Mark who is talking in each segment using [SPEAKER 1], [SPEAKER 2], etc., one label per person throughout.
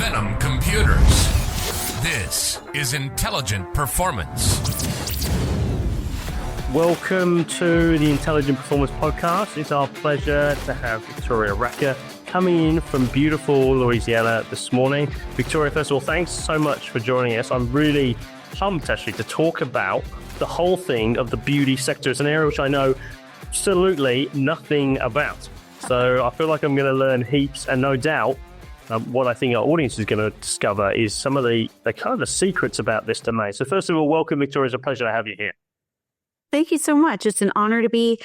[SPEAKER 1] Venom Computers. This is Intelligent Performance.
[SPEAKER 2] Welcome to the Intelligent Performance Podcast. It's our pleasure to have Victoria Racca coming in from beautiful Louisiana this morning. Victoria, first of all, thanks so much for joining us. I'm really pumped actually to talk about the whole thing of the beauty sector. It's an area which I know absolutely nothing about. So I feel like I'm going to learn heaps, and no doubt what I think our audience is going to discover is some of the kind of the secrets about this domain. So first of all, welcome, Victoria. It's a pleasure to have you here.
[SPEAKER 3] Thank you so much. It's an honor to be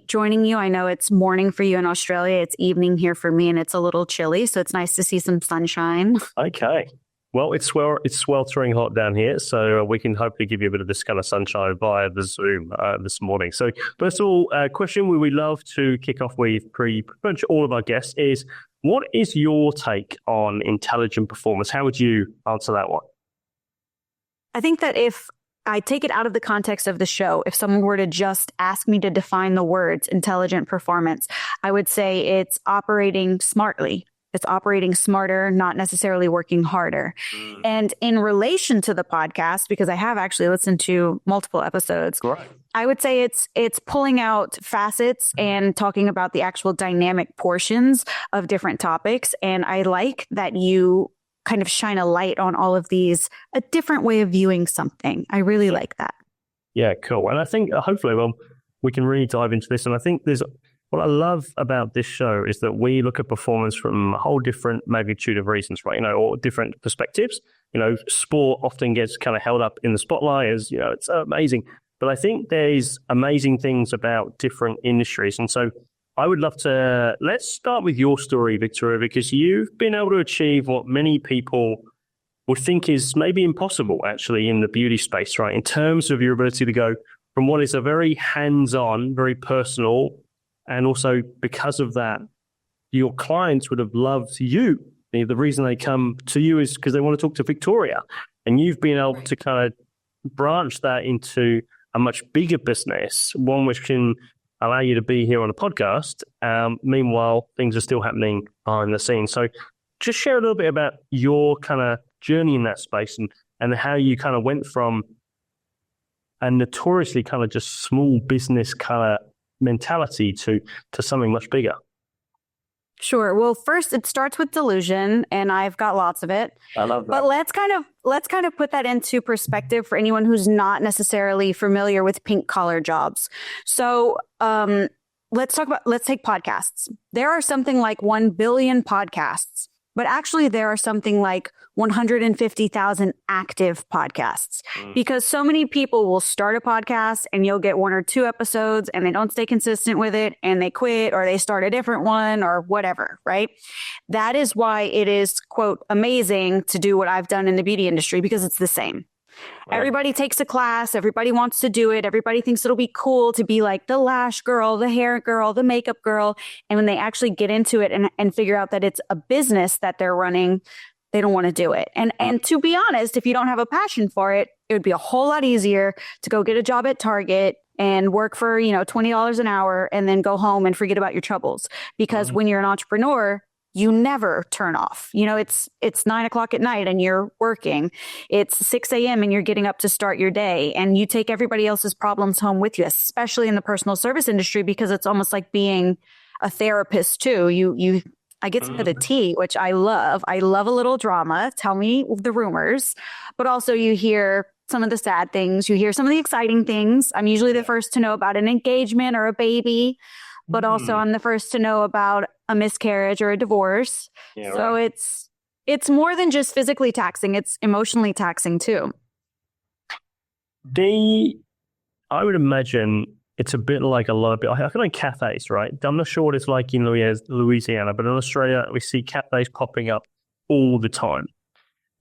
[SPEAKER 3] joining you. I know it's morning for you in Australia. It's evening here for me, and it's a little chilly. So it's nice to see some sunshine.
[SPEAKER 2] Okay. Well, it's sweltering hot down here, so we can hopefully give you a bit of this kind of sunshine via the Zoom this morning. So first of all, a question we love to kick off with pretty much all of our guests is, what is your take on intelligent performance? How would you answer that one?
[SPEAKER 3] I think that if I take it out of the context of the show, if someone were to just ask me to define the words intelligent performance, I would say it's operating smartly. It's operating smarter, not necessarily working harder. And in relation to the podcast, because I have actually listened to multiple episodes,
[SPEAKER 2] Right.
[SPEAKER 3] I would say it's pulling out facets and talking about the actual dynamic portions of different topics. And I like that you kind of shine a light on all of these, a different way of viewing something. I really like that.
[SPEAKER 2] Yeah, cool. And I think hopefully, we can really dive into this. And I think what I love about this show is that we look at performance from a whole different magnitude of reasons, right? Or different perspectives. Sport often gets kind of held up in the spotlight as, it's amazing. But I think there's amazing things about different industries. And so I would love to, let's start with your story, Victoria, because you've been able to achieve what many people would think is maybe impossible actually in the beauty space, right? In terms of your ability to go from what is a very hands-on, very personal, and also because of that, your clients would have loved you. The reason they come to you is because they want to talk to Victoria. And you've been able to kind of branch that into a much bigger business, one which can allow you to be here on a podcast. Meanwhile, things are still happening behind the scenes. So just share a little bit about your kind of journey in that space and how you kind of went from a notoriously kind of just small business kind of mentality to something much bigger.
[SPEAKER 3] Sure. Well, first it starts with delusion, and I've got lots of it.
[SPEAKER 2] I love that.
[SPEAKER 3] But let's kind of put that into perspective for anyone who's not necessarily familiar with pink collar jobs. So let's take podcasts. There are something like 1 billion podcasts, but actually there are something like 150,000 active podcasts because so many people will start a podcast and you'll get 1 or 2 episodes and they don't stay consistent with it and they quit or they start a different one or whatever, right? That is why it is, quote, amazing to do what I've done in the beauty industry because it's the same. Right. Everybody takes a class. Everybody wants to do it. Everybody thinks it'll be cool to be like the lash girl, the hair girl, the makeup girl. And when they actually get into it and figure out that it's a business that they're running, they don't want to do it. And to be honest, if you don't have a passion for it, it would be a whole lot easier to go get a job at Target and work for, $20 an hour and then go home and forget about your troubles. Because when you're an entrepreneur, you never turn off. It's 9:00 at night and you're working. It's 6 a.m. and you're getting up to start your day, and you take everybody else's problems home with you, especially in the personal service industry, because it's almost like being a therapist too. I get to the tea, which I love. I love a little drama. Tell me the rumors, but also you hear some of the sad things. You hear some of the exciting things. I'm usually the first to know about an engagement or a baby, but also I'm the first to know about a miscarriage or a divorce. Yeah, so right. It's more than just physically taxing. It's emotionally taxing too.
[SPEAKER 2] I would imagine it's a bit like a lot of people. I feel like cafes, right? I'm not sure what it's like in Louisiana, but in Australia, we see cafes popping up all the time.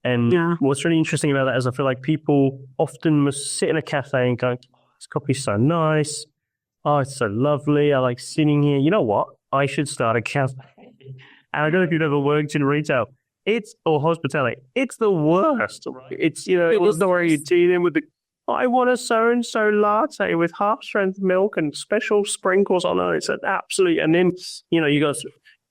[SPEAKER 2] And what's really interesting about that is I feel like people often must sit in a cafe and go, oh, this coffee's so nice. Oh, it's so lovely. I like sitting here. You know what? I should start a cafe. And I don't know if you've ever worked in retail. Or hospitality. It's the worst, right? It's, it was the way you do them with I want a so-and-so latte with half-strength milk and special sprinkles on it. It's an absolute, and then, you got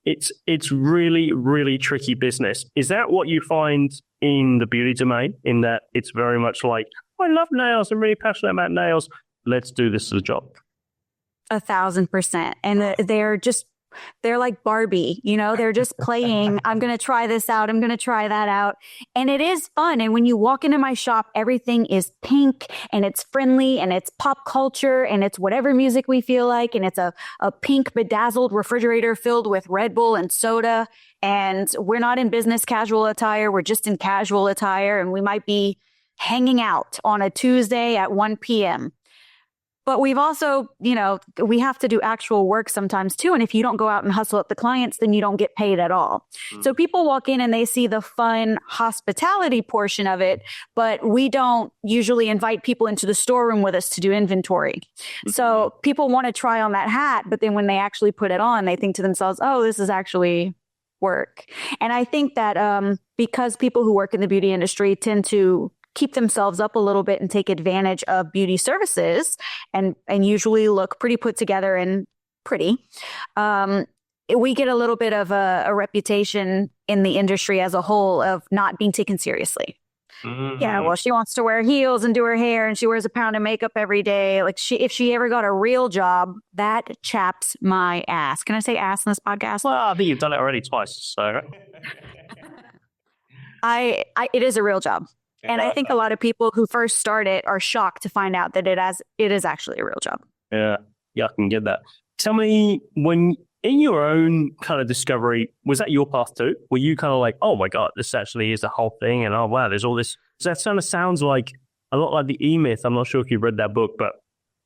[SPEAKER 2] it's really, really tricky business. Is that what you find in the beauty domain, in that it's very much like, I love nails, I'm really passionate about nails, let's do this as a job?
[SPEAKER 3] 1,000%. And they're like Barbie, they're just playing. I'm going to try this out. I'm going to try that out. And it is fun. And when you walk into my shop, everything is pink and it's friendly and it's pop culture and it's whatever music we feel like. And it's a pink bedazzled refrigerator filled with Red Bull and soda. And we're not in business casual attire. We're just in casual attire. And we might be hanging out on a Tuesday at 1 p.m. But we've also, we have to do actual work sometimes too. And if you don't go out and hustle up the clients, then you don't get paid at all. So people walk in and they see the fun hospitality portion of it, but we don't usually invite people into the storeroom with us to do inventory. So people want to try on that hat, but then when they actually put it on, they think to themselves, oh, this is actually work. And I think that because people who work in the beauty industry tend to keep themselves up a little bit and take advantage of beauty services and usually look pretty put together and pretty. We get a little bit of a reputation in the industry as a whole of not being taken seriously. Mm-hmm. Yeah, well, she wants to wear heels and do her hair and she wears a pound of makeup every day. Like if she ever got a real job, that chaps my ass. Can I say ass in this podcast?
[SPEAKER 2] Well, I think you've done it already twice. So
[SPEAKER 3] it is a real job. And I think a lot of people who first start it are shocked to find out that it is actually a real job.
[SPEAKER 2] Yeah, I can get that. Tell me, when in your own kind of discovery, was that your path too? Were you kind of like, oh my God, this actually is the whole thing, and oh wow, there's all this. So that kind of sounds like a lot like the E-Myth. I'm not sure if you've read that book, but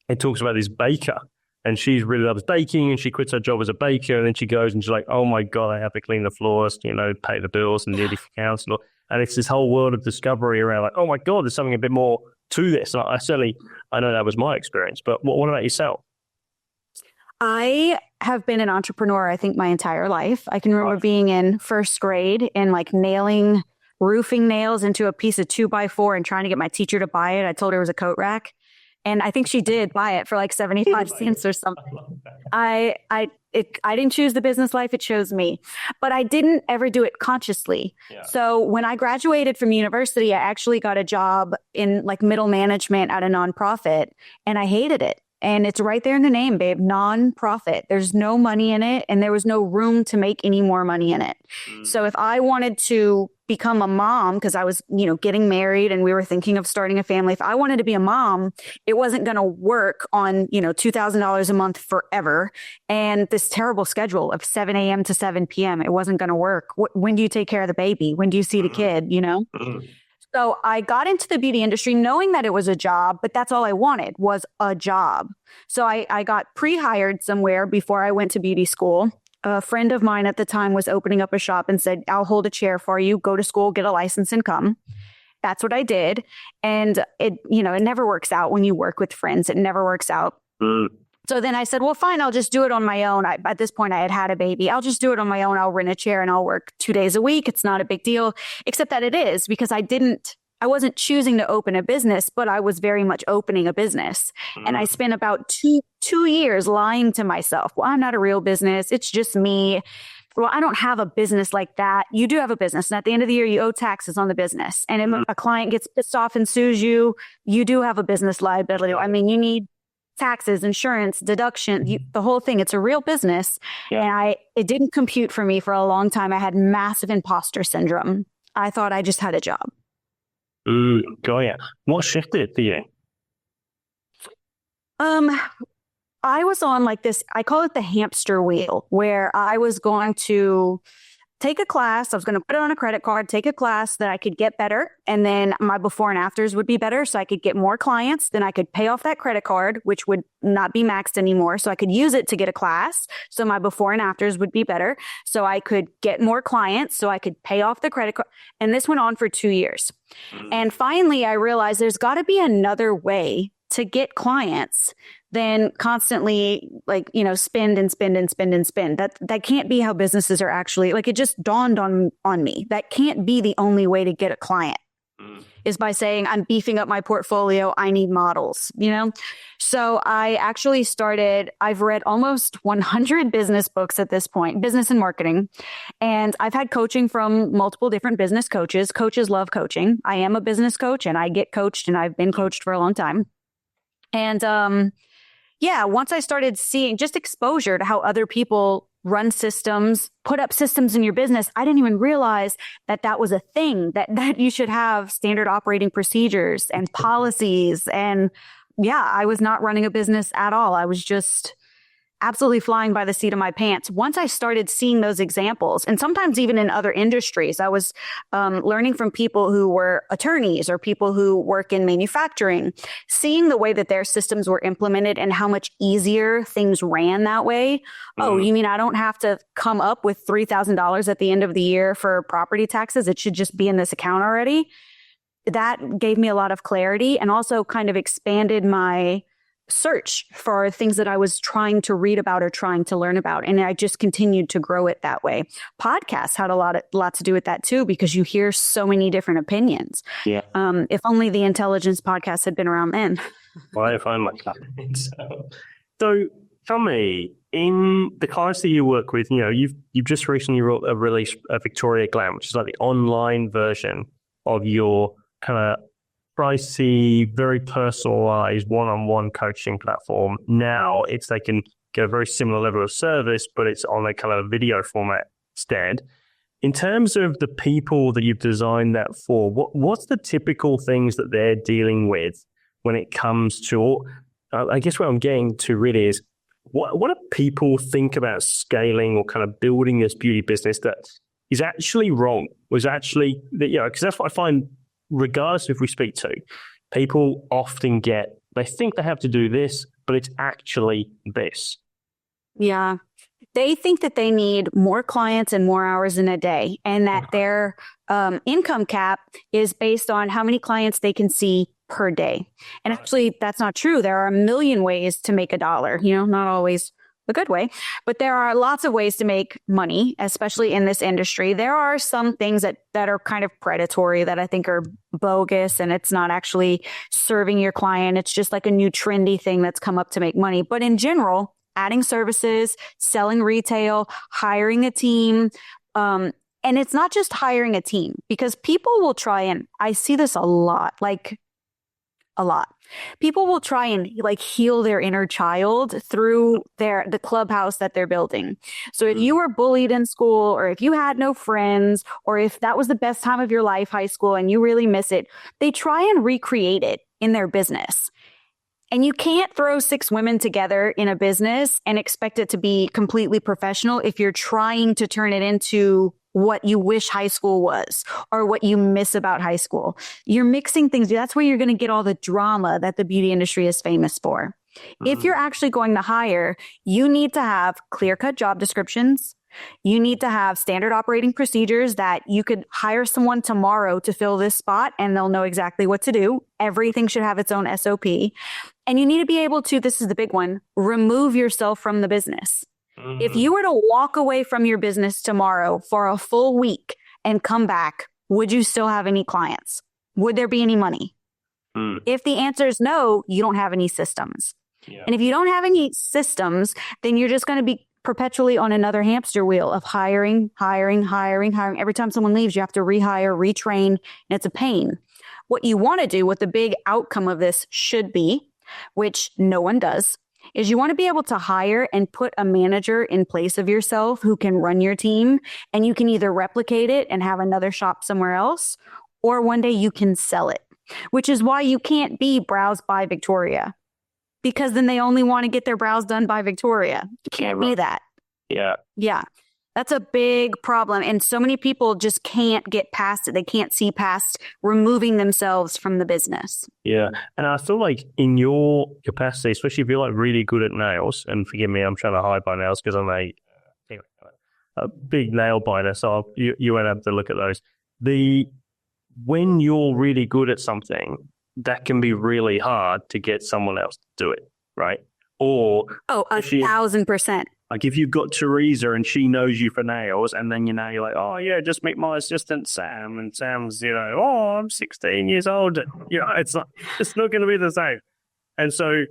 [SPEAKER 2] it talks about this baker, and she really loves baking, and she quits her job as a baker, and then she goes and she's like, oh my God, I have to clean the floors, pay the bills and do the accounts and all. And it's this whole world of discovery around like, oh my God, there's something a bit more to this. And I know that was my experience, but what about yourself?
[SPEAKER 3] I have been an entrepreneur, I think, my entire life. I can remember being in first grade and like nailing roofing nails into a piece of 2x4 and trying to get my teacher to buy it. I told her it was a coat rack. And I think she did buy it for like 75 cents or something. I didn't choose the business life. It chose me. But I didn't ever do it consciously. Yeah. So when I graduated from university, I actually got a job in like middle management at a nonprofit, and I hated it. And it's right there in the name, babe, nonprofit. There's no money in it, and there was no room to make any more money in it. So if I wanted to become a mom, because I was, getting married and we were thinking of starting a family, if I wanted to be a mom, it wasn't going to work on, $2,000 a month forever. And this terrible schedule of 7 a.m. to 7 p.m., it wasn't going to work. When do you take care of the baby? When do you see the kid, So I got into the beauty industry knowing that it was a job, but that's all I wanted was a job. So I got pre-hired somewhere before I went to beauty school. A friend of mine at the time was opening up a shop and said, I'll hold a chair for you, go to school, get a license and come. That's what I did. And it never works out when you work with friends. It never works out. So then I said, well, fine, I'll just do it on my own. At this point, I had a baby. I'll just do it on my own. I'll rent a chair and I'll work 2 days a week. It's not a big deal, except that it is, because I wasn't choosing to open a business, but I was very much opening a business. And I spent about two years lying to myself. Well, I'm not a real business. It's just me. Well, I don't have a business like that. You do have a business. And at the end of the year, you owe taxes on the business. And if a client gets pissed off and sues you, you do have a business liability. I mean, you need taxes, insurance, deduction, the whole thing. It's a real business. Yeah. And it didn't compute for me for a long time. I had massive imposter syndrome. I thought I just had a job.
[SPEAKER 2] Got ya. What shifted for you?
[SPEAKER 3] I was on like this, I call it the hamster wheel, where I was going to take a class. I was going to put it on a credit card, take a class that I could get better. And then my before and afters would be better. So I could get more clients. Then I could pay off that credit card, which would not be maxed anymore. So I could use it to get a class. So my before and afters would be better. So I could get more clients. So I could pay off the credit card. And this went on for 2 years. And finally, I realized there's got to be another way to get clients than constantly spend and spend and spend and spend. That can't be how businesses are actually, it just dawned on me. That can't be the only way to get a client. is by saying, I'm beefing up my portfolio. I need models, So I actually I've read almost 100 business books at this point, business and marketing. And I've had coaching from multiple different business coaches. Coaches love coaching. I am a business coach and I get coached and I've been coached for a long time. And once I started seeing just exposure to how other people run systems, put up systems in your business, I didn't even realize that was a thing, that you should have standard operating procedures and policies. And I was not running a business at all. I was just absolutely flying by the seat of my pants. Once I started seeing those examples, and sometimes even in other industries, I was learning from people who were attorneys or people who work in manufacturing, seeing the way that their systems were implemented and how much easier things ran that way. Oh, you mean I don't have to come up with $3,000 at the end of the year for property taxes? It should just be in this account already. That gave me a lot of clarity and also kind of expanded my search for things that I was trying to read about or trying to learn about. And I just continued to grow it that way. Podcasts had a lot to do with that too, because you hear so many different opinions.
[SPEAKER 2] Yeah.
[SPEAKER 3] If only the intelligence podcast had been around then.
[SPEAKER 2] Well, I find like that. So tell me, in the clients that you work with, you've just recently released Victoria Glam, which is like the online version of your kind of pricey, very personalized one-on-one coaching platform. Now they can get a very similar level of service, but it's on a kind of video format instead. In terms of the people that you've designed that for, what's the typical things that they're dealing with when it comes to, I guess what I'm getting to really is, what do people think about scaling or kind of building this beauty business that is actually wrong? Because that's what I find. Regardless of if we speak to, people often they think they have to do this, but it's actually this.
[SPEAKER 3] Yeah. They think that they need more clients and more hours in a day, and that their income cap is based on how many clients they can see per day. And actually, that's not true. There are a million ways to make $1, not always the good way, but there are lots of ways to make money, especially in this industry. There are some things that are kind of predatory that I think are bogus, and it's not actually serving your client. It's just like a new trendy thing that's come up to make money. But in general, adding services, selling retail, hiring a team, and it's not just hiring a team, because people will try, and I see this a lot. People will try and heal their inner child through the clubhouse that they're building. So if you were bullied in school, or if you had no friends, or if that was the best time of your life, high school, and you really miss it, they try and recreate it in their business. And you can't throw 6 women together in a business and expect it to be completely professional if you're trying to turn it into what you wish high school was, or what you miss about high school. You're mixing things. That's where you're going to get all the drama that the beauty industry is famous for. If you're actually going to hire, you need to have clear-cut job descriptions. You need to have standard operating procedures that you could hire someone tomorrow to fill this spot and they'll know exactly what to do. Everything should have its own SOP. And you need to be able to, this is the big one, remove yourself from the business. If you were to walk away from your business tomorrow for a full week and come back, would you still have any clients? Would there be any money? If the answer is no, you don't have any systems. Yeah. And if you don't have any systems, then you're just going to be perpetually on another hamster wheel of hiring. Every time someone leaves, you have to rehire, retrain, and it's a pain. What you want to do, what the big outcome of this should be, which no one does, is you want to be able to hire and put a manager in place of yourself who can run your team, and you can either replicate it and have another shop somewhere else, or one day you can sell it, which is why you can't be Brows by Victoria, because then they only want to get their brows done by Victoria. You can't be that.
[SPEAKER 2] Yeah.
[SPEAKER 3] Yeah. That's a big problem. And so many people just can't get past it. They can't see past removing themselves from the business.
[SPEAKER 2] Yeah. And I feel like in your capacity, especially if you're like really good at nails, and forgive me, I'm trying to hide my nails because I'm a big nail biter. So you won't have to look at those. When you're really good at something, that can be really hard to get someone else to do it, right? Or
[SPEAKER 3] 1,000%.
[SPEAKER 2] Like if you've got Teresa and she knows you for nails, and then you're like, oh yeah, just meet my assistant Sam, and Sam's, oh, I'm 16 years old. It's not going to be the same. And so,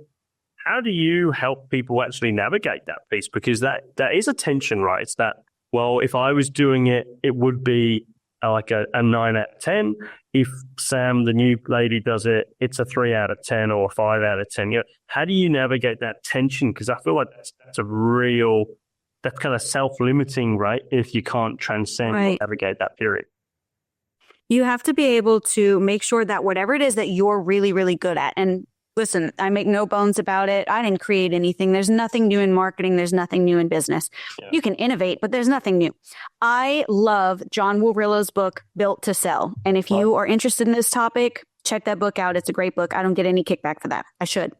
[SPEAKER 2] how do you help people actually navigate that piece? Because that is a tension, right? It's that, well, if I was doing it, it would be like a 9 out of 10. If Sam, the new lady, does it, it's a 3 out of 10 or a 5 out of 10. How do you navigate that tension? Because I feel like that's kind of self-limiting, right? If you can't transcend or navigate that period.
[SPEAKER 3] You have to be able to make sure that whatever it is that you're really, really good at, and listen, I make no bones about it. I didn't create anything. There's nothing new in marketing. There's nothing new in business. Yeah. You can innovate, but there's nothing new. I love John Worillo's book, Built to Sell. And if you are interested in this topic, check that book out. It's a great book. I don't get any kickback for that. I should.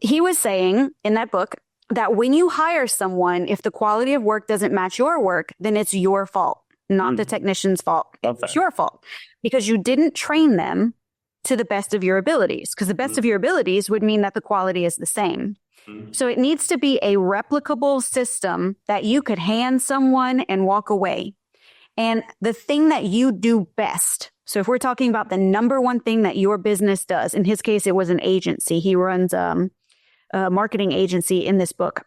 [SPEAKER 3] He was saying in that book that when you hire someone, if the quality of work doesn't match your work, then it's your fault, not the technician's fault. It's your fault because you didn't train them to the best of your abilities, because the best of your abilities would mean that the quality is the same. So it needs to be a replicable system that you could hand someone and walk away. And the thing that you do best. So if we're talking about the number one thing that your business does, in his case, it was an agency. He runs a marketing agency in this book.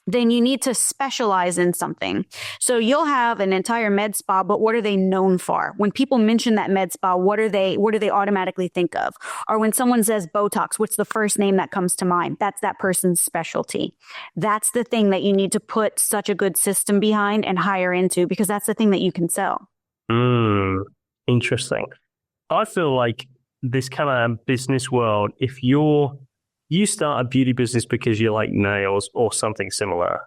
[SPEAKER 3] Then you need to specialize in something. So you'll have an entire med spa, but what are they known for? When people mention that med spa, what do they automatically think of? Or when someone says Botox, what's the first name that comes to mind? That's that person's specialty. That's the thing that you need to put such a good system behind and hire into, because that's the thing that you can sell.
[SPEAKER 2] Interesting. I feel like this kind of business world, if you start a beauty business because you like nails or something similar,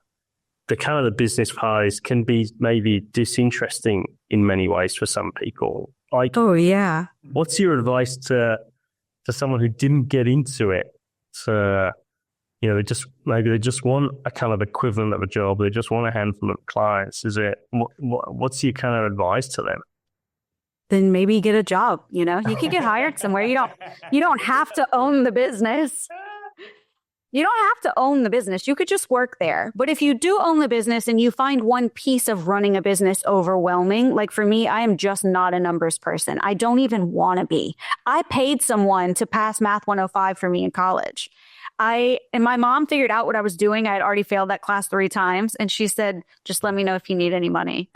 [SPEAKER 2] the business pies can be maybe disinteresting in many ways for some people. Like,
[SPEAKER 3] oh yeah.
[SPEAKER 2] What's your advice to someone who didn't get into it? They just want a kind of equivalent of a job. They just want a handful of clients. What's your kind of advice to them?
[SPEAKER 3] Then maybe get a job. You can get hired somewhere. You don't have to own the business. You don't have to own the business. You could just work there. But if you do own the business and you find one piece of running a business overwhelming, like for me, I am just not a numbers person. I don't even want to be. I paid someone to pass Math 105 for me in college. And my mom figured out what I was doing. I had already failed that class 3 times. And she said, just let me know if you need any money.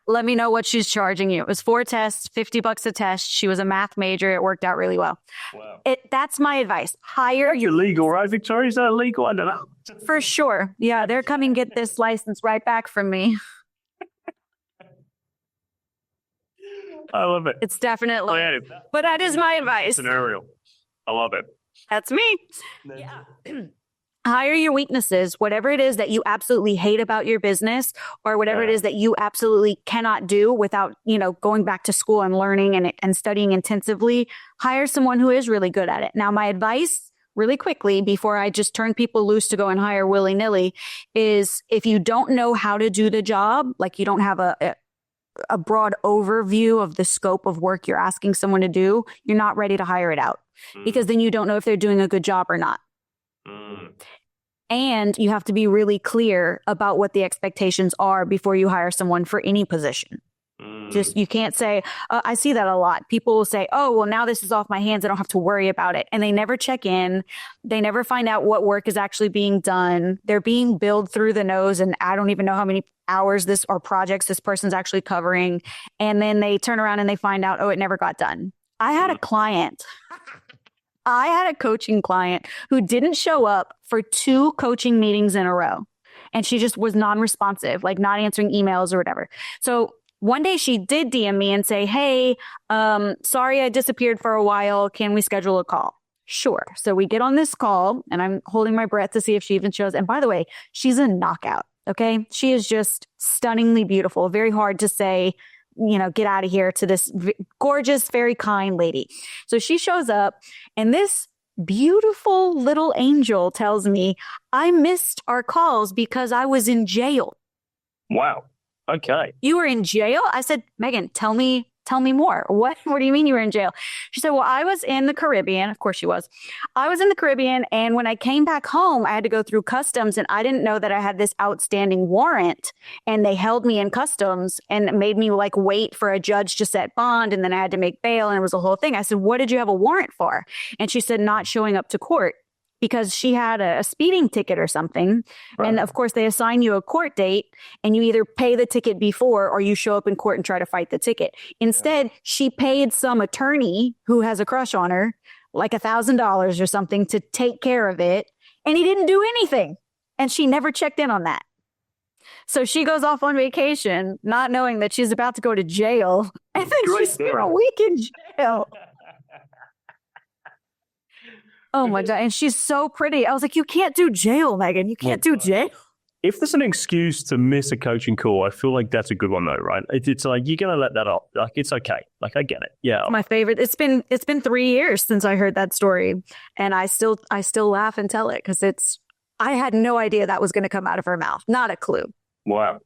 [SPEAKER 3] Let me know what she's charging you. It was 4 tests, $50 a test. She was a math major. It worked out really well. Wow. That's my advice. Hire your...
[SPEAKER 2] Illegal, right, Victoria? Is that illegal? I don't know.
[SPEAKER 3] For sure. Yeah, they're coming get this license right back from me.
[SPEAKER 2] I love it.
[SPEAKER 3] It's definitely... But that is my advice.
[SPEAKER 2] Entrepreneurial. I love it.
[SPEAKER 3] That's me. Yeah. Hire your weaknesses, whatever it is that you absolutely hate about your business, or whatever it is that you absolutely cannot do without, going back to school and learning and studying intensively. Hire someone who is really good at it. Now, my advice really quickly before I just turn people loose to go and hire willy-nilly is if you don't know how to do the job, like you don't have a broad overview of the scope of work you're asking someone to do, you're not ready to hire it out because then you don't know if they're doing a good job or not. And you have to be really clear about what the expectations are before you hire someone for any position. Just, you can't say, I see that a lot. People will say, oh, well, now this is off my hands. I don't have to worry about it. And they never check in. They never find out what work is actually being done. They're being billed through the nose. And I don't even know how many hours or projects this person's actually covering. And then they turn around and they find out, oh, it never got done. I had a coaching client who didn't show up for 2 coaching meetings in a row. And she just was non-responsive, like not answering emails or whatever. So one day she did DM me and say, hey, sorry, I disappeared for a while. Can we schedule a call? Sure. So we get on this call and I'm holding my breath to see if she even shows. And by the way, she's a knockout. Okay. She is just stunningly beautiful. Very hard to say, get out of here to this gorgeous, very kind lady. So she shows up and this beautiful little angel tells me, I missed our calls because I was in jail.
[SPEAKER 2] Wow. Okay.
[SPEAKER 3] You were in jail? I said, Megan, tell me Tell me more. What do you mean you were in jail? She said, well, I was in the Caribbean. Of course she was. I was in the Caribbean. And when I came back home, I had to go through customs and I didn't know that I had this outstanding warrant, and they held me in customs and made me like wait for a judge to set bond. And then I had to make bail, and it was a whole thing. I said, what did you have a warrant for? And she said, not showing up to court, because she had a speeding ticket or something. Right. And of course, they assign you a court date, and you either pay the ticket before or you show up in court and try to fight the ticket. Instead, she paid some attorney who has a crush on her, like $1,000 or something, to take care of it. And he didn't do anything. And she never checked in on that. So she goes off on vacation, not knowing that she's about to go to jail. And then she spent a week in jail. Oh my God. And she's so pretty. I was like, you can't do jail, Megan. You can't do jail.
[SPEAKER 2] If there's an excuse to miss a coaching call, I feel like that's a good one though, right? It's like, you're going to let that off. Like, it's okay. Like, I get it. Yeah.
[SPEAKER 3] My favorite. It's been 3 years since I heard that story. And I still laugh and tell it, because I had no idea that was going to come out of her mouth. Not a clue.
[SPEAKER 2] Wow.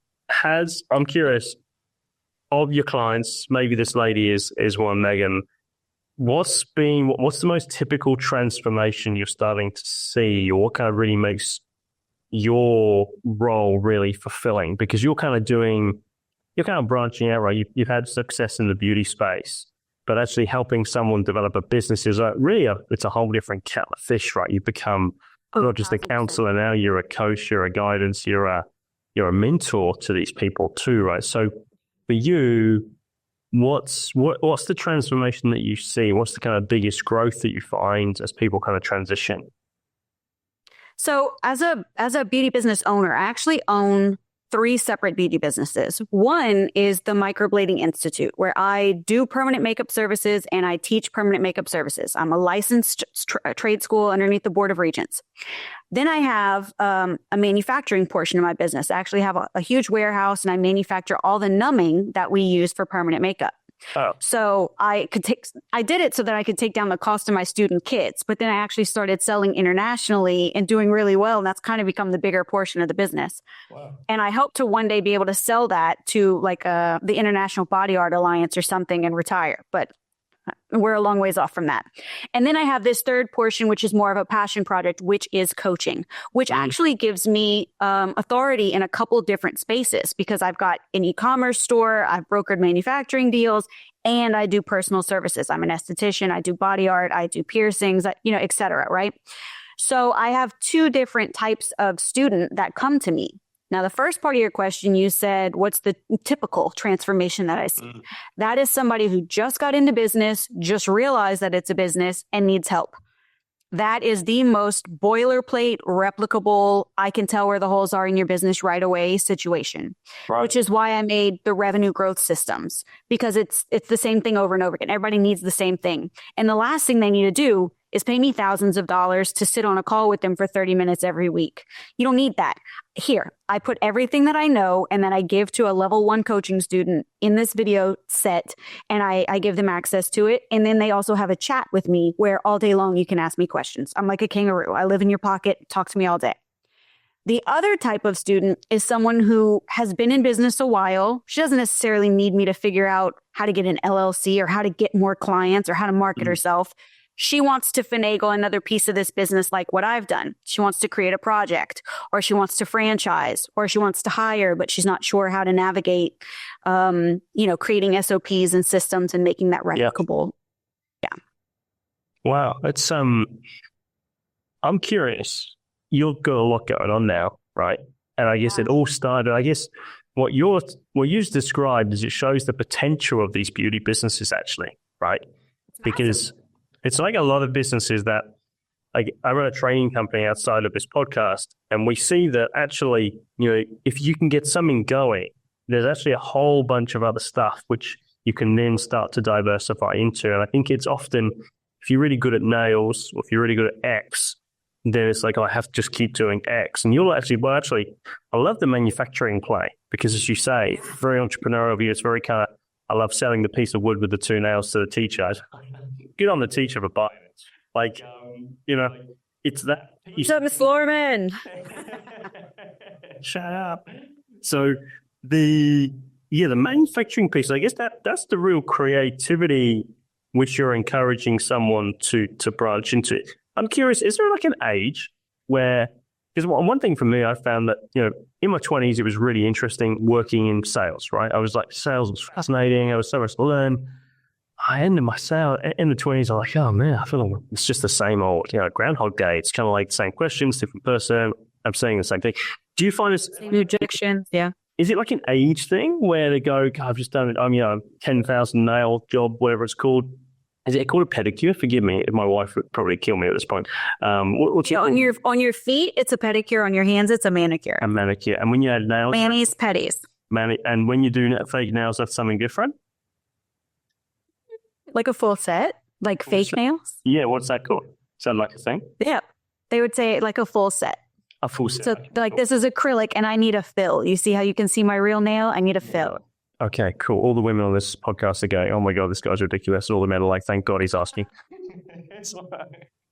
[SPEAKER 2] I'm curious, of your clients, maybe this lady is one, Megan, what's the most typical transformation you're starting to see, or what kind of really makes your role really fulfilling? Because you're kind of branching out, right? You've had success in the beauty space, but actually helping someone develop a business is it's a whole different kettle of fish, right? You become not just a counselor now, you're a coach, you're a guidance, you're a mentor to these people too, right? So for you, what's the transformation that you see? What's the kind of biggest growth that you find as people kind of transition?
[SPEAKER 3] So as a beauty business owner, I actually own 3 separate beauty businesses. One is the Microblading Institute, where I do permanent makeup services and I teach permanent makeup services. I'm a licensed trade school underneath the Board of Regents. Then I have a manufacturing portion of my business. I actually have a huge warehouse, and I manufacture all the numbing that we use for permanent makeup. Oh. So I did it so that I could take down the cost of my student kits, but then I actually started selling internationally and doing really well. And that's kind of become the bigger portion of the business. Wow. And I hope to one day be able to sell that to like the International Body Art Alliance or something and retire. But we're a long ways off from that. And then I have this third portion, which is more of a passion project, which is coaching, which actually gives me authority in a couple different spaces, because I've got an e-commerce store, I've brokered manufacturing deals, and I do personal services. I'm an esthetician, I do body art, I do piercings, et cetera, right? So I have 2 different types of student that come to me. Now, the first part of your question, you said, what's the typical transformation that I see? That is somebody who just got into business, just realized that it's a business and needs help. That is the most boilerplate, replicable, I can tell where the holes are in your business right away situation, right. Which is why I made the revenue growth systems, because it's the same thing over and over again. Everybody needs the same thing. And the last thing they need to do is pay me thousands of dollars to sit on a call with them for 30 minutes every week. You don't need that. Here, I put everything that I know, and then I give to a level 1 coaching student in this video set, and I give them access to it. And then they also have a chat with me where all day long you can ask me questions. I'm like a kangaroo. I live in your pocket. Talk to me all day. The other type of student is someone who has been in business a while. She doesn't necessarily need me to figure out how to get an LLC or how to get more clients or how to market herself. She wants to finagle another piece of this business like what I've done. She wants to create a project, or she wants to franchise, or she wants to hire, but she's not sure how to navigate, creating SOPs and systems and making that replicable. Yeah.
[SPEAKER 2] Wow. It's, I'm curious. You've got a lot going on now, right? And I guess it all started, what you described is it shows the potential of these beauty businesses actually, right? Because it's like a lot of businesses that, like, I run a training company outside of this podcast, and we see that actually, if you can get something going, there's actually a whole bunch of other stuff which you can then start to diversify into. And I think it's often, if you're really good at nails, or if you're really good at X, then it's like, I have to just keep doing X. And you'll actually, I love the manufacturing play, because as you say, very entrepreneurial view. It's very kind of, I love selling the piece of wood with the 2 nails to the teacher. Good on the teacher for buying it. Like, it's that.
[SPEAKER 3] What's up, Miss Lorman?
[SPEAKER 2] Shut up. So the the manufacturing piece, I guess that's the real creativity which you're encouraging someone to branch into. I'm curious, is there like an age where, because one thing for me, I found that, in my 20s, it was really interesting working in sales, right? I was like, sales was fascinating. I was so much to learn. I ended my sale in the 20s. I'm like, oh man, I feel like it's just the same old, Groundhog Day. It's kind of like the same questions, different person. I'm saying the same thing. Do you find this?
[SPEAKER 3] Same objections, yeah.
[SPEAKER 2] Is it like an age thing where they go, God, I've just done it, 10,000 nail job, whatever it's called. Is it called a pedicure? Forgive me, my wife would probably kill me at this point.
[SPEAKER 3] On your feet, it's a pedicure. On your hands, it's a manicure.
[SPEAKER 2] A manicure. And when you add nails?
[SPEAKER 3] Manis, pedis.
[SPEAKER 2] And when you do fake nails, that's something different?
[SPEAKER 3] Like a full set? Like fake nails?
[SPEAKER 2] Yeah, what's that called? Is that like a thing?
[SPEAKER 3] Yeah. They would say like a full set.
[SPEAKER 2] A full set.
[SPEAKER 3] So like this is acrylic and I need a fill. You see how you can see my real nail? I need a fill.
[SPEAKER 2] Okay, cool. All the women on this podcast are going, oh my God, this guy's ridiculous. And all the men are like, thank God he's asking.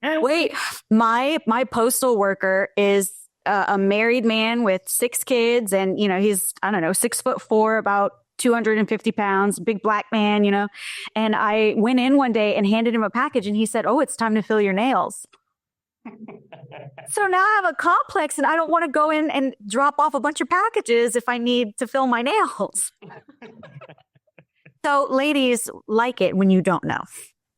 [SPEAKER 3] Wait, my postal worker is a married man with 6 kids. And, he's, 6'4", about 250 pounds, big black man, And I went in one day and handed him a package and he said, oh, it's time to fill your nails. So now I have a complex and I don't want to go in and drop off a bunch of packages if I need to fill my nails. So ladies like it when you don't know.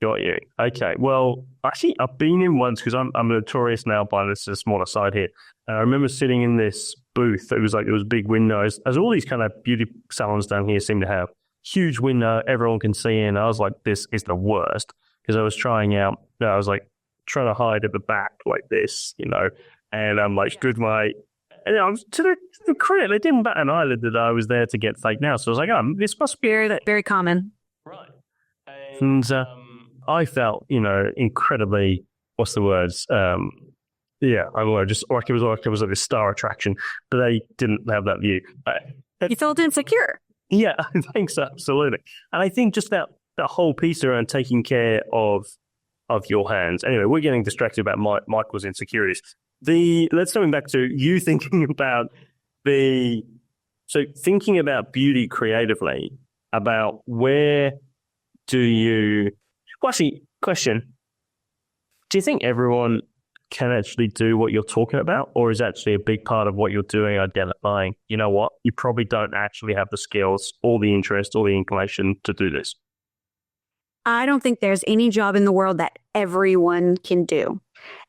[SPEAKER 2] Got you. Okay. Well, actually, I've been in once because I'm a notorious nail biter. This is a smaller side here. I remember sitting in this booth. It was big windows, as all these kind of beauty salons down here seem to have. Huge window, everyone can see in. I was like, this is the worst because I was trying out. I was like, trying to hide at the back like this, and I'm like, good mate. And I was to the credit, they didn't bat an eyelid that I was there to get fake nails. So I was like, this must be
[SPEAKER 3] very, very common.
[SPEAKER 2] Right. And I felt, incredibly, what's the words? I don't know, just like it was like a star attraction, but they didn't have that view.
[SPEAKER 3] You felt insecure.
[SPEAKER 2] Yeah, I think so, absolutely. And I think just that whole piece around taking care of your hands. Anyway, we're getting distracted about Michael's insecurities. Let's go back to you thinking about thinking about beauty creatively, about where do you, well, actually, question, do you think everyone can actually do what you're talking about, or is actually a big part of what you're doing identifying, you know what, you probably don't actually have the skills or the interest or the inclination to do this?
[SPEAKER 3] I don't think there's any job in the world that everyone can do.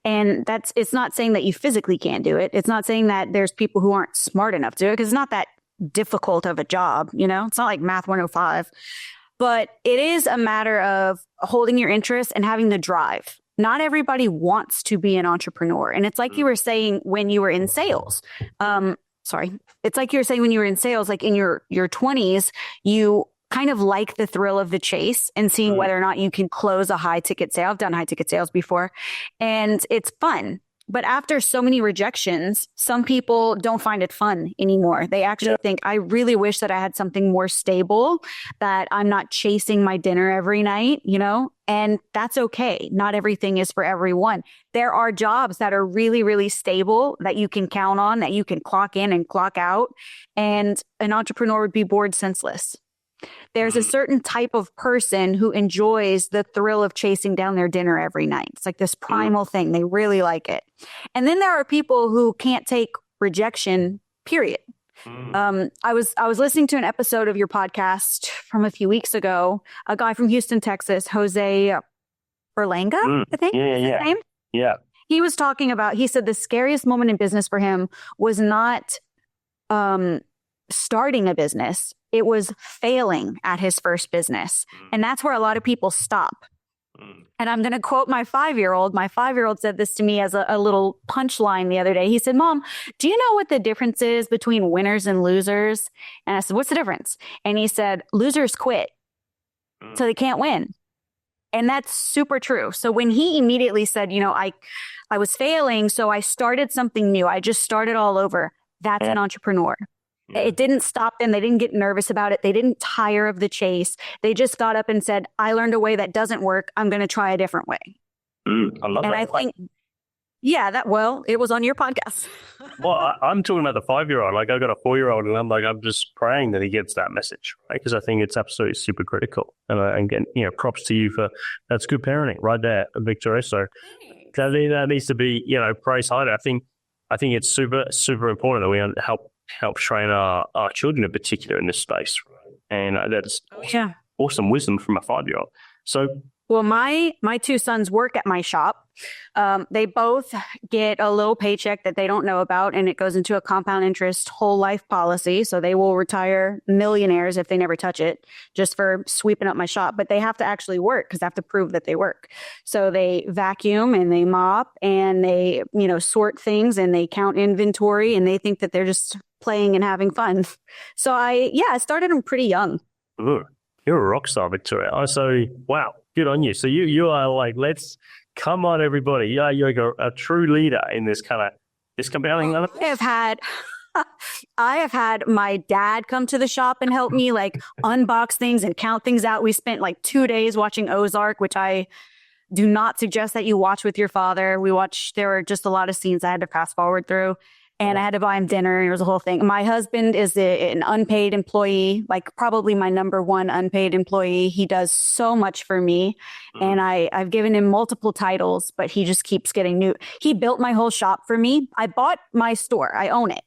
[SPEAKER 3] And it's not saying that you physically can't do it. It's not saying that there's people who aren't smart enough to do it, because it's not that difficult of a job. It's not like Math 105. But it is a matter of holding your interest and having the drive. Not everybody wants to be an entrepreneur. And it's like you were saying when you were in sales. It's like you were saying when you were in sales, like in your 20s, you kind of like the thrill of the chase and seeing whether or not you can close a high ticket sale. I've done high ticket sales before and it's fun. But after so many rejections, some people don't find it fun anymore. They actually think, I really wish that I had something more stable, that I'm not chasing my dinner every night, and that's okay. Not everything is for everyone. There are jobs that are really, really stable that you can count on, that you can clock in and clock out. And an entrepreneur would be bored senseless. There's a certain type of person who enjoys the thrill of chasing down their dinner every night. It's like this primal thing. They really like it. And then there are people who can't take rejection, period. I was listening to an episode of your podcast from a few weeks ago. A guy from Houston, Texas, Jose Berlanga, I think.
[SPEAKER 2] Yeah.
[SPEAKER 3] He was talking about, he said the scariest moment in business for him was not starting a business. It was failing at his first business. And that's where a lot of people stop. And I'm going to quote my 5-year-old. My 5-year-old said this to me as a little punchline the other day. He said, Mom, do you know what the difference is between winners and losers? And I said, what's the difference? And he said, losers quit, so they can't win. And that's super true. So when he immediately said, I was failing, so I started something new. I just started all over. That's an entrepreneur. It didn't stop them. They didn't get nervous about it. They didn't tire of the chase. They just got up and said, I learned a way that doesn't work. I'm going to try a different way.
[SPEAKER 2] I love that.
[SPEAKER 3] And I think Yeah, it was on your podcast.
[SPEAKER 2] Well, I'm talking about the 5-year-old. Like, I've got a 4-year-old, and I'm just praying that he gets that message, right? Because I think it's absolutely super critical. And again, props to you for that's good parenting right there, Victoria. So that needs to be, praised highly. I think it's super, super important that we help train our children in particular in this space, and that's awesome wisdom from a 5-year-old. So.
[SPEAKER 3] Well, my two sons work at my shop. They both get a little paycheck that they don't know about, and it goes into a compound interest whole life policy. So they will retire millionaires if they never touch it, just for sweeping up my shop. But they have to actually work because they have to prove that they work. So they vacuum and they mop and they, sort things and they count inventory, and they think that they're just playing and having fun. So I started them pretty young.
[SPEAKER 2] Ooh, you're a rock star, Victoria. So, wow. Good on you. So you are like, let's come on, everybody. Yeah, you're a true leader in this company.
[SPEAKER 3] I have had my dad come to the shop and help me like unbox things and count things out. We spent like 2 days watching Ozark, which I do not suggest that you watch with your father. There were just a lot of scenes I had to fast forward through. And I had to buy him dinner. It was a whole thing. My husband is an unpaid employee, like probably my number one unpaid employee. He does so much for me. And I've given him multiple titles, but he just keeps getting new. He built my whole shop for me. I bought my store. I own it.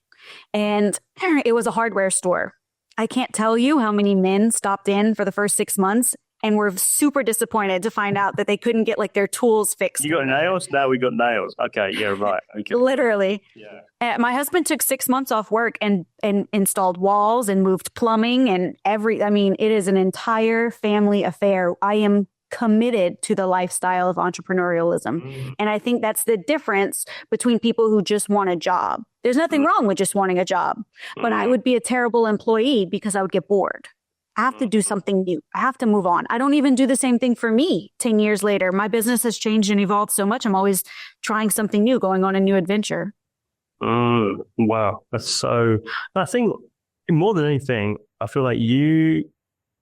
[SPEAKER 3] And it was a hardware store. I can't tell you how many men stopped in for the first 6 months and were super disappointed to find out that they couldn't get like their tools fixed.
[SPEAKER 2] You got nails? Now we got nails. Okay, yeah, right. Okay.
[SPEAKER 3] Literally. Yeah. My husband took 6 months off work and installed walls and moved plumbing and it is an entire family affair. I am committed to the lifestyle of entrepreneurialism. And I think that's the difference between people who just want a job. There's nothing wrong with just wanting a job, but I would be a terrible employee because I would get bored. I have to do something new. I have to move on. I don't even do the same thing for me 10 years later. My business has changed and evolved so much. I'm always trying something new, going on a new adventure.
[SPEAKER 2] Wow. That's so, I think more than anything, I feel like you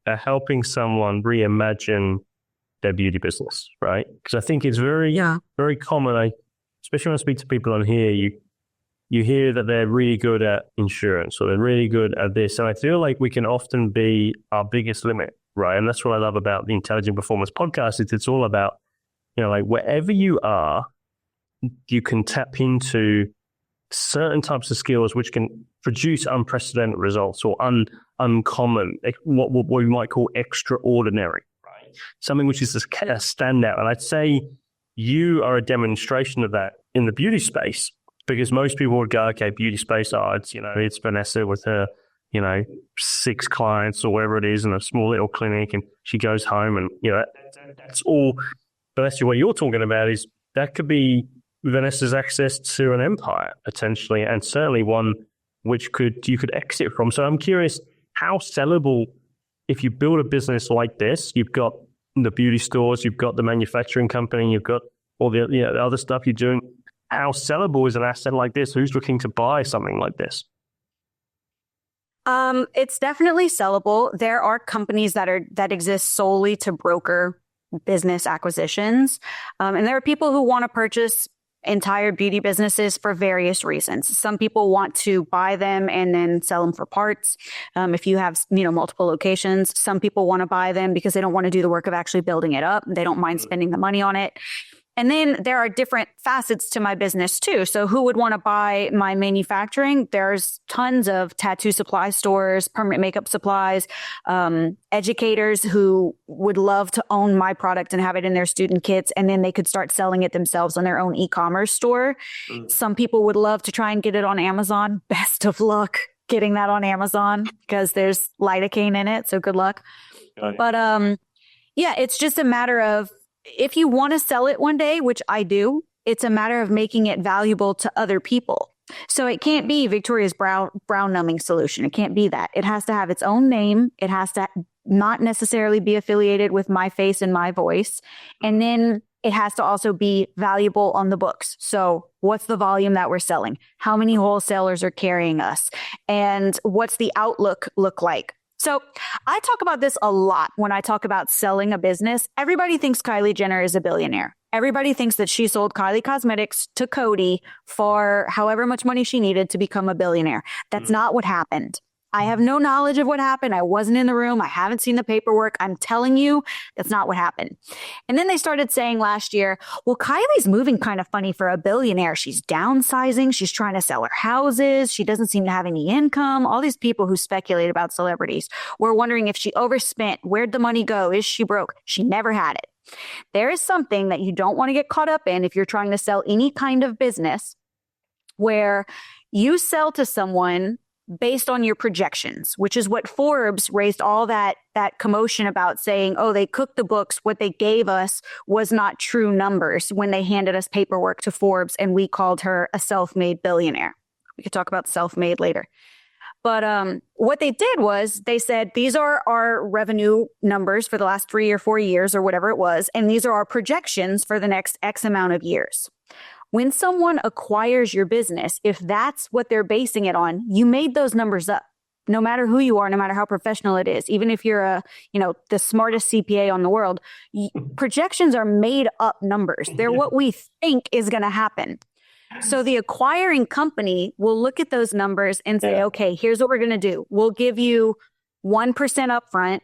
[SPEAKER 2] are helping someone reimagine their beauty business, right? Because I think it's very common. Especially when I speak to people on here, you hear that they're really good at insurance or they're really good at this. And I feel like we can often be our biggest limit, right? And that's what I love about the Intelligent Performance podcast. It's all about, like wherever you are, you can tap into certain types of skills which can produce unprecedented results or uncommon, what we might call extraordinary, right? Something which is a standout. And I'd say you are a demonstration of that in the beauty space. Because most people would go, okay, beauty space, it's Vanessa with her, 6 clients or whatever it is in a small little clinic, and she goes home and, that's all. But actually what you're talking about is that could be Vanessa's access to an empire, potentially, and certainly one which you could exit from. So I'm curious, how sellable, if you build a business like this, you've got the beauty stores, you've got the manufacturing company, you've got all the other stuff you're doing. How sellable is an asset like this? Who's looking to buy something like this?
[SPEAKER 3] It's definitely sellable. There are companies that exist solely to broker business acquisitions. And there are people who want to purchase entire beauty businesses for various reasons. Some people want to buy them and then sell them for parts. If you have, multiple locations, some people want to buy them because they don't want to do the work of actually building it up. They don't mind spending the money on it. And then there are different facets to my business too. So who would want to buy my manufacturing? There's tons of tattoo supply stores, permanent makeup supplies, educators who would love to own my product and have it in their student kits. And then they could start selling it themselves on their own e-commerce store. Some people would love to try and get it on Amazon. Best of luck getting that on Amazon because there's lidocaine in it. So good luck. But it's just a matter of, if you want to sell it one day, which I do, it's a matter of making it valuable to other people. So it can't be Victoria's brow numbing solution. It can't be that. It has to have its own name. It has to not necessarily be affiliated with my face and my voice. And then it has to also be valuable on the books. So what's the volume that we're selling? How many wholesalers are carrying us? And what's the outlook look like? So I talk about this a lot when I talk about selling a business. Everybody thinks Kylie Jenner is a billionaire. Everybody thinks that she sold Kylie Cosmetics to Cody for however much money she needed to become a billionaire. That's not what happened. I have no knowledge of what happened. I wasn't in the room. I haven't seen the paperwork. I'm telling you, that's not what happened. And then they started saying last year, well, Kylie's moving kind of funny for a billionaire. She's downsizing. She's trying to sell her houses. She doesn't seem to have any income. All these people who speculate about celebrities were wondering if she overspent. Where'd the money go? Is she broke? She never had it. There is something that you don't want to get caught up in if you're trying to sell any kind of business where you sell to someone based on your projections, which is what Forbes raised all that commotion about, saying, oh, they cooked the books. What they gave us was not true numbers when they handed us paperwork to Forbes and we called her a self-made billionaire. We could talk about self-made later. But what they did was they said, these are our revenue numbers for the last 3 or 4 years or whatever it was. And these are our projections for the next X amount of years. When someone acquires your business, if that's what they're basing it on, you made those numbers up. No matter who you are, no matter how professional it is, even if you're the smartest CPA on the world, projections are made up numbers. They're what we think is going to happen. So the acquiring company will look at those numbers and say, okay, here's what we're going to do. We'll give you 1% upfront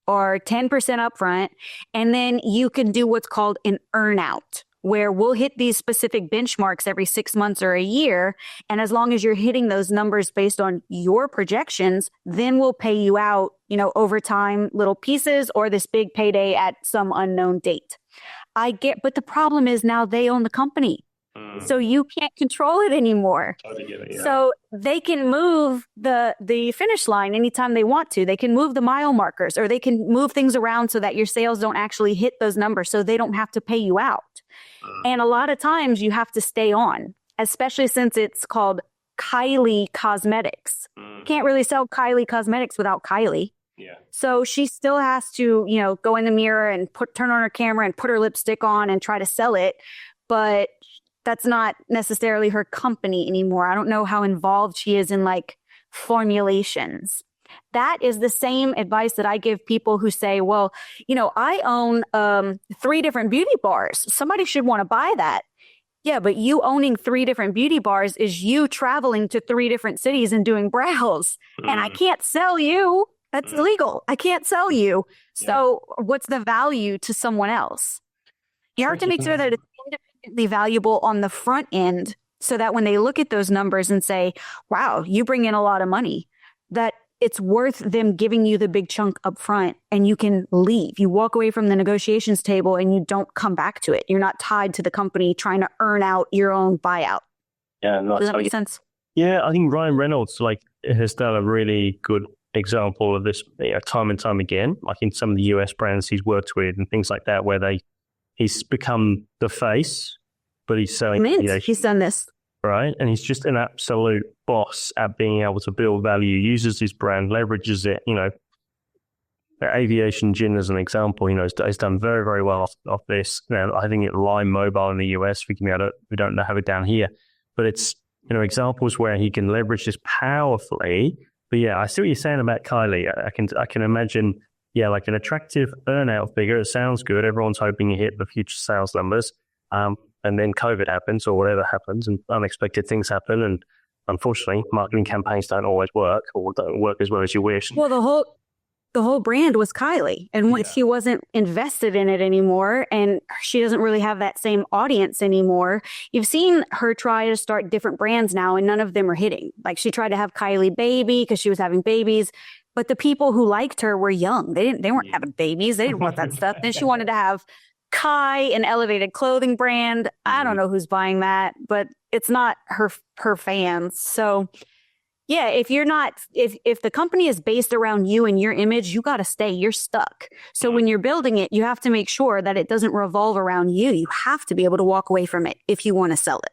[SPEAKER 3] or 10% upfront, and then you can do what's called an earnout, where we'll hit these specific benchmarks every 6 months or a year. And as long as you're hitting those numbers based on your projections, then we'll pay you out, over time, little pieces or this big payday at some unknown date. But the problem is now they own the company. So you can't control it anymore. So they can move the finish line anytime they want to. They can move the mile markers, or they can move things around so that your sales don't actually hit those numbers, so they don't have to pay you out. And a lot of times you have to stay on, especially since it's called Kylie Cosmetics. You can't really sell Kylie Cosmetics without Kylie. Yeah. So she still has to, go in the mirror and turn on her camera and put her lipstick on and try to sell it. But that's not necessarily her company anymore. I don't know how involved she is in formulations. That is the same advice that I give people who say, well, I own 3 different beauty bars. Somebody should want to buy that. Yeah, but you owning 3 different beauty bars is you traveling to 3 different cities and doing brows. And I can't sell you. That's illegal. I can't sell you. So what's the value to someone else? You have to make sure that it's independently valuable on the front end, so that when they look at those numbers and say, wow, you bring in a lot of money, that it's worth them giving you the big chunk up front and you can leave. You walk away from the negotiations table and you don't come back to it. You're not tied to the company trying to earn out your own buyout.
[SPEAKER 2] Yeah.
[SPEAKER 3] Does that make sense?
[SPEAKER 2] Yeah, I think Ryan Reynolds has done a really good example of this time and time again, like in some of the US brands he's worked with and things like that, where he's become the face, but he's selling.
[SPEAKER 3] He's done this.
[SPEAKER 2] Right. And he's just an absolute boss at being able to build value, uses his brand, leverages it. Aviation Gin as an example, has done very, very well off this. I think it's Lime Mobile in the US. Forgive me, we don't have it down here. But it's, examples where he can leverage this powerfully. But yeah, I see what you're saying about Kylie. I can imagine, like an attractive earnout figure. It sounds good. Everyone's hoping you hit the future sales numbers. And then COVID happens or whatever happens and unexpected things happen. And unfortunately, marketing campaigns don't always work or don't work as well as you wish.
[SPEAKER 3] Well, the whole brand was Kylie. And once she wasn't invested in it anymore and she doesn't really have that same audience anymore, you've seen her try to start different brands now and none of them are hitting. Like she tried to have Kylie Baby because she was having babies. But the people who liked her were young. They weren't having babies. They didn't want that stuff. Then she wanted to have Kai, an elevated clothing brand. I don't know who's buying that, but it's not her fans. So yeah, if the company is based around you and your image, you got to stay. You're stuck. So when you're building it, you have to make sure that it doesn't revolve around you. You have to be able to walk away from it if you want to sell it.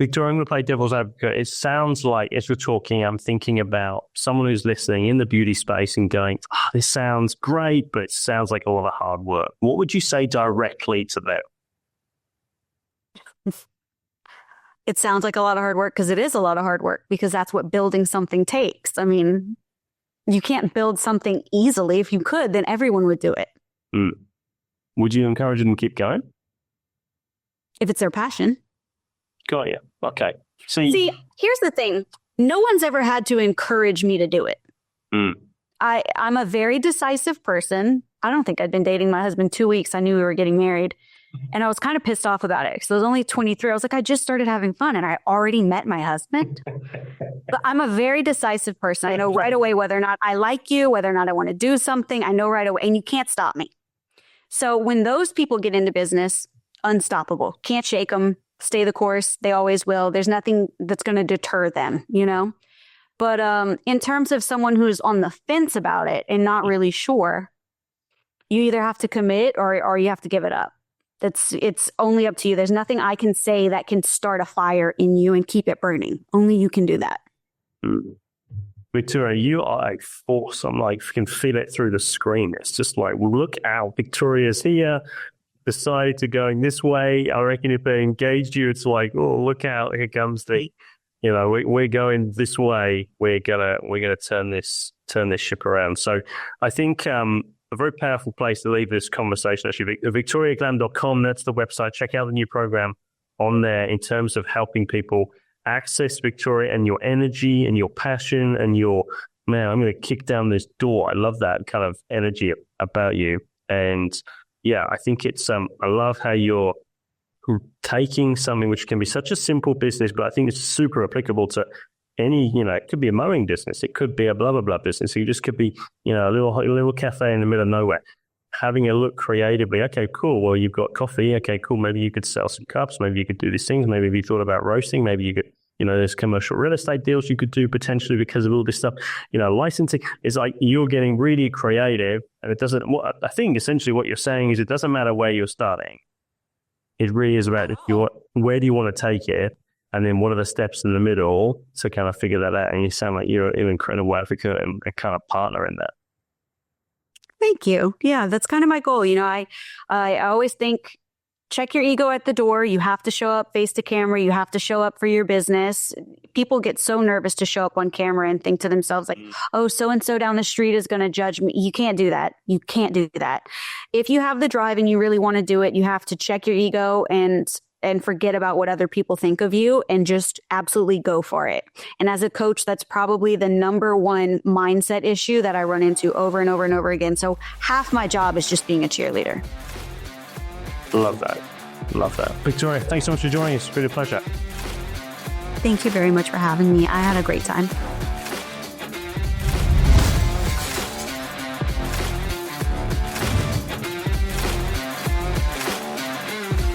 [SPEAKER 2] Victoria, I'm going to play devil's advocate. It sounds like, as we're talking, I'm thinking about someone who's listening in the beauty space and going, this sounds great, but it sounds like a lot of hard work. What would you say directly to them?
[SPEAKER 3] It sounds like a lot of hard work because it is a lot of hard work, because that's what building something takes. I mean, you can't build something easily. If you could, then everyone would do it.
[SPEAKER 2] Mm. Would you encourage them to keep going?
[SPEAKER 3] If it's their passion.
[SPEAKER 2] Got you. Okay.
[SPEAKER 3] See, here's the thing. No one's ever had to encourage me to do it.
[SPEAKER 2] Mm.
[SPEAKER 3] I'm a very decisive person. I don't think I'd been dating my husband 2 weeks. I knew we were getting married. And I was kind of pissed off about it because I was only 23. I was like, I just started having fun and I already met my husband. But I'm a very decisive person. I know right away whether or not I like you, whether or not I want to do something. I know right away, and you can't stop me. So when those people get into business, unstoppable. Can't shake them. Stay the course. They always will. There's nothing that's going to deter them, you know? But in terms of someone who's on the fence about it and not really sure, you either have to commit or you have to give it up. It's only up to you. There's nothing I can say that can start a fire in you and keep it burning. Only you can do that.
[SPEAKER 2] Mm. Victoria, you are like force. I'm like, can feel it through the screen. It's just like, look out, Victoria's here, decided to going this way. I reckon if they engaged you, it's like, oh, look out, here comes the, you know, we're going this way. We're gonna turn this ship around. So I think a very powerful place to leave this conversation, actually. VictoriaGlam.com, that's the website. Check out the new program on there in terms of helping people access Victoria and your energy and your passion and your, man, I'm going to kick down this door. I love that kind of energy about you. And yeah, I think it's, I love how you're taking something which can be such a simple business, but I think it's super applicable to any, you know, it could be a mowing business. It could be a blah, blah, blah business. It just could be, you know, a little cafe in the middle of nowhere. Having a look creatively. Okay, cool. Well, you've got coffee. Okay, cool. Maybe you could sell some cups. Maybe you could do these things. Maybe if you thought about roasting, maybe you could, you know, there's commercial real estate deals you could do potentially because of all this stuff. You know, licensing is like you're getting really creative, and it doesn't, I think essentially what you're saying is it doesn't matter where you're starting. It really is about where do you want to take it? And then what are the steps in the middle to kind of figure that out? And you sound like you're an incredible advocate and a kind of partner in that.
[SPEAKER 3] Thank you. Yeah, that's kind of my goal. You know, I always think, check your ego at the door. You have to show up face to camera. You have to show up for your business. People get so nervous to show up on camera and think to themselves like, oh, so-and-so down the street is going to judge me. You can't do that. You can't do that. If you have the drive and you really want to do it, you have to check your ego and forget about what other people think of you and just absolutely go for it. And as a coach, that's probably the number one mindset issue that I run into over and over and over again. So half my job is just being a cheerleader.
[SPEAKER 2] Love that. Love that. Victoria, thanks so much for joining us. It's been a pleasure.
[SPEAKER 3] Thank you very much for having me. I had a great time.